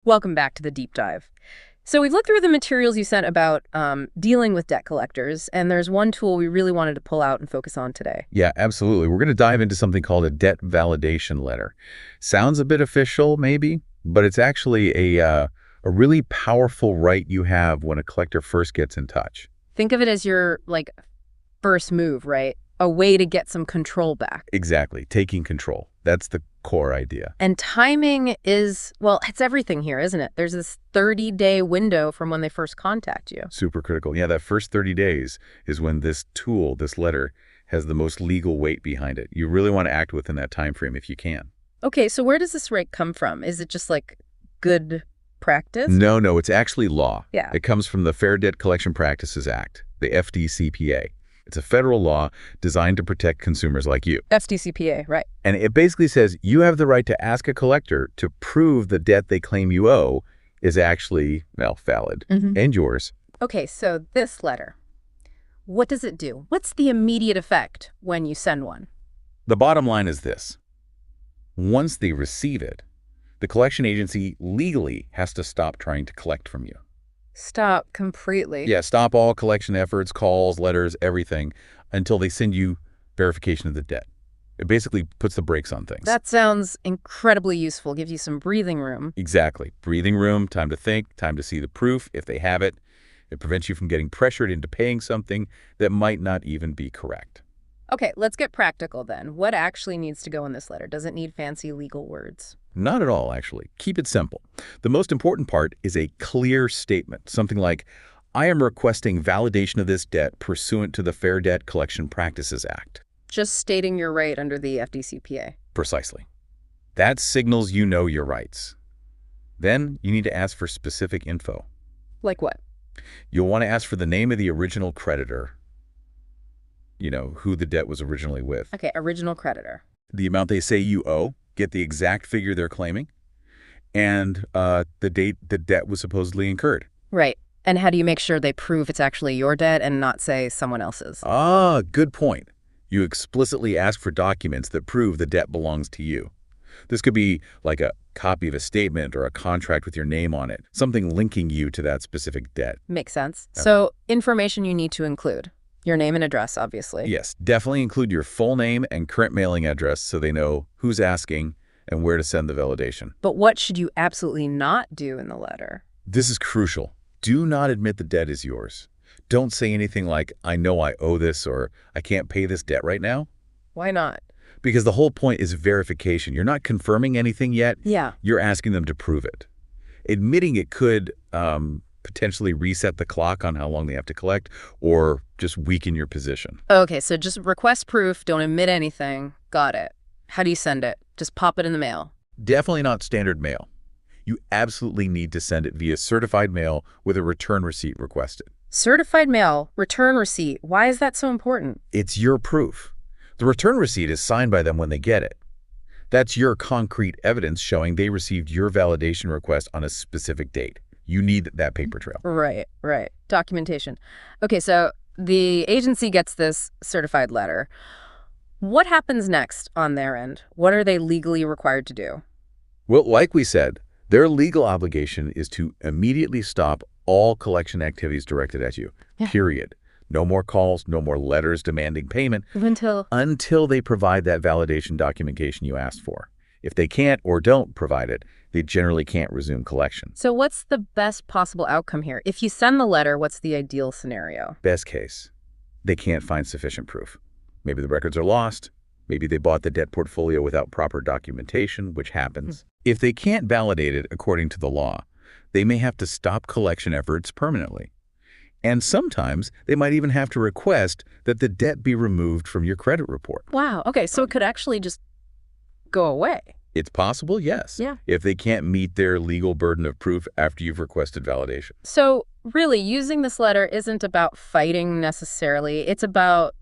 Welcome back to the deep dive. So we've looked through the materials you sent about dealing with debt collectors, and there's one tool we really wanted to pull out and focus on today. Yeah, absolutely. We're going to dive into something called a debt validation letter. Sounds a bit official, maybe, but it's actually a really powerful right you have when a collector first gets in touch. Think of it as your, first move, right? A way to get some control back. Exactly. Taking control. That's the core idea. And timing is, well, it's everything here, isn't it? There's this 30-day window from when they first contact you. Super critical. Yeah, that first 30 days is when this tool, this letter, has the most legal weight behind it. You really want to act within that time frame if you can. Okay, so where does this right come from? Is it just good practice? No, it's actually law. Yeah. It comes from the Fair Debt Collection Practices Act, the FDCPA. It's a federal law designed to protect consumers like you. FDCPA, right. And it basically says you have the right to ask a collector to prove the debt they claim you owe is actually, valid and yours. Okay, so this letter, what does it do? What's the immediate effect when you send one? The bottom line is this. Once they receive it, the collection agency legally has to stop trying to collect from you. Stop completely. Yeah, stop all collection efforts, calls, letters, everything, until they send you verification of the debt. It basically puts the brakes on things. That sounds incredibly useful. Gives you some breathing room. Exactly. Breathing room, time to think, time to see the proof if they have it. It prevents you from getting pressured into paying something that might not even be correct. Okay, let's get practical then. What actually needs to go in this letter? Does it need fancy legal words? Not at all, actually. Keep it simple. The most important part is a clear statement, something like, I am requesting validation of this debt pursuant to the Fair Debt Collection Practices Act. Just stating your right under the FDCPA. Precisely. That signals you know your rights. Then you need to ask for specific info. Like what? You'll want to ask for the name of the original creditor, who the debt was originally with. Okay, original creditor. The amount they say you owe, get the exact figure they're claiming, and the date the debt was supposedly incurred. Right. And how do you make sure they prove it's actually your debt and not, say, someone else's? Ah, good point. You explicitly ask for documents that prove the debt belongs to you. This could be like a copy of a statement or a contract with your name on it, something linking you to that specific debt. Makes sense. So information you need to include. Your name and address, obviously. Yes, definitely include your full name and current mailing address so they know who's asking and where to send the validation. But what should you absolutely not do in the letter? This is crucial. Do not admit the debt is yours. Don't say anything like, I know I owe this or I can't pay this debt right now. Why not? Because the whole point is verification. You're not confirming anything yet. Yeah. You're asking them to prove it. Admitting it could potentially reset the clock on how long they have to collect or just weaken your position. Okay, so just request proof, don't admit anything. Got it. How do you send it? Just pop it in the mail. Definitely not standard mail. You absolutely need to send it via certified mail with a return receipt requested. Certified mail, return receipt. Why is that so important? It's your proof. The return receipt is signed by them when they get it. That's your concrete evidence showing they received your validation request on a specific date. You need that paper trail. Right. Documentation. Okay, so the agency gets this certified letter. What happens next on their end? What are they legally required to do? Well, like we said, their legal obligation is to immediately stop all collection activities directed at you, period. No more calls, no more letters demanding payment until they provide that validation documentation you asked for. If they can't or don't provide it, they generally can't resume collection. So what's the best possible outcome here? If you send the letter, what's the ideal scenario? Best case, they can't find sufficient proof. Maybe the records are lost. Maybe they bought the debt portfolio without proper documentation, which happens. If they can't validate it according to the law, they may have to stop collection efforts permanently. And sometimes they might even have to request that the debt be removed from your credit report. Wow. Okay, so it could actually just go away. It's possible, yes. Yeah. If they can't meet their legal burden of proof after you've requested validation. So really, using this letter isn't about fighting necessarily. It's about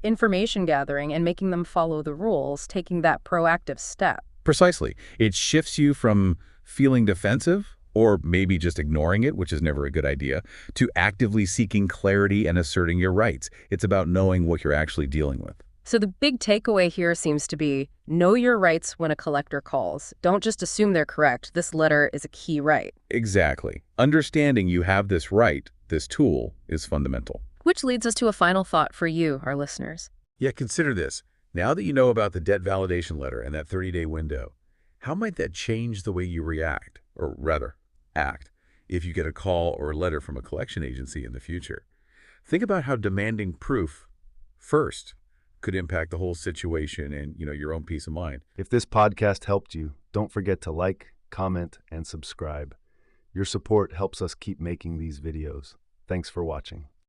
information gathering and making them follow the rules, taking that proactive step. Precisely. It shifts you from feeling defensive, or maybe just ignoring it, which is never a good idea, to actively seeking clarity and asserting your rights. It's about knowing what you're actually dealing with. So the big takeaway here seems to be know your rights when a collector calls. Don't just assume they're correct. This letter is a key right. Exactly. Understanding you have this right, this tool, is fundamental. Which leads us to a final thought for you, our listeners. Yet consider this. Now that you know about the debt validation letter and that 30-day window, how might that change the way you react, or rather, act, if you get a call or a letter from a collection agency in the future? Think about how demanding proof first could impact the whole situation and, your own peace of mind. If this podcast helped you, don't forget to like, comment, and subscribe. Your support helps us keep making these videos. Thanks for watching.